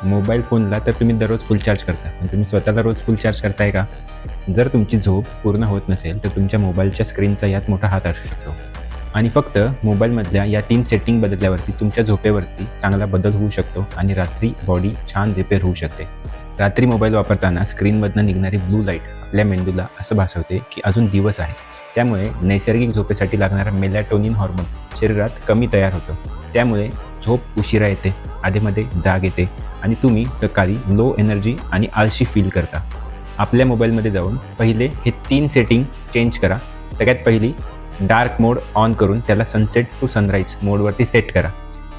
Mobile फोनला तर तुम्ही दररोज फुल चार्ज करता, पण तुम्ही स्वतःला रोज फुल चार्ज करताय का? जर तुमची झोप पूर्ण होत नसेल, तर तुमच्या मोबाईलच्या स्क्रीनचा यात मोठा हात असू शकतो. आणि फक्त मोबाईलमधल्या या 3 सेटिंग बदलल्यावरती तुमच्या झोपेवरती चांगला बदल होऊ शकतो आणि रात्री बॉडी छान रिपेअर होऊ शकते. रात्री मोबाईल वापरताना स्क्रीनमधनं निघणारी ब्लू लाईट आपल्या मेंदूला असं भासवते की अजून दिवस आहे. त्यामुळे नैसर्गिक झोपेसाठी लागणारा मेलॅटोनिन हॉर्मोन शरीरात कमी तयार होतो. त्यामुळे झोप उशिरा येते, आधीमध्ये जाग येते आणि तुम्ही सकाळी लो एनर्जी आणि आळशी फील करता. आपल्या मोबाईलमध्ये जाऊन पहिले हे 3 सेटिंग चेंज करा. सगळ्यात पहिली, डार्क मोड ऑन करून त्याला सनसेट टू सनराईज मोडवरती सेट करा.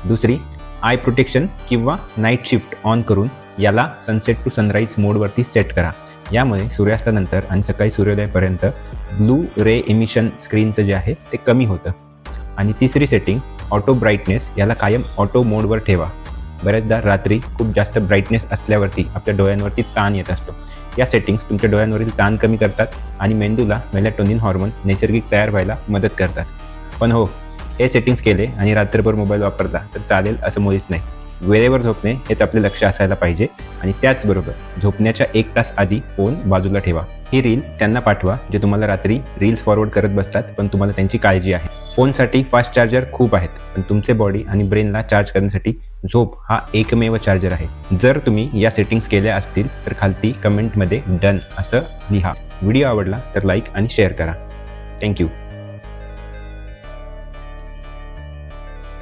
दुसरी, आय प्रोटेक्शन किंवा नाईट शिफ्ट ऑन करून याला सनसेट टू सनराईज मोडवरती सेट करा. यामुळे सूर्यास्तानंतर आणि सकाळी सूर्योदयापर्यंत ब्लू रे इमिशन स्क्रीनचं जे आहे ते कमी होतं. आणि तिसरी सेटिंग, ऑटो ब्राईटनेस, याला कायम ऑटो मोडवर ठेवा. बऱ्याचदा रात्री खूप जास्त ब्राईटनेस असल्यावरती आपल्या डोळ्यांवरती ताण येत असतो. या सेटिंग्स तुमच्या डोळ्यांवरील ताण कमी करतात आणि मेंदूला मेलॅटोनिन हॉर्मोन नैसर्गिक तयार व्हायला मदत करतात. पण हो, हे सेटिंग्स केले आणि रात्रभर मोबाईल वापरला तर चालेल असं मुळीच नाही. वेळेवर झोपणे हेच आपले लक्ष असायला पाहिजे आणि त्याचबरोबर झोपण्याच्या 1 तास आधी फोन बाजूला ठेवा. ही रील त्यांना पाठवा जे तुम्हाला रात्री रील्स फॉरवर्ड करत बसतात, पण तुम्हाला त्यांची काळजी आहे. फोनसाठी फास्ट चार्जर खूप आहेत, पण तुमचे बॉडी आणि ब्रेनला चार्ज करण्यासाठी झोप हा एकमेव चार्जर आहे. जर तुम्ही या सेटिंग्स केल्या असतील तर खालती कमेंटमध्ये डन असं लिहा. व्हिडिओ आवडला तर लाईक आणि शेअर करा. थँक्यू.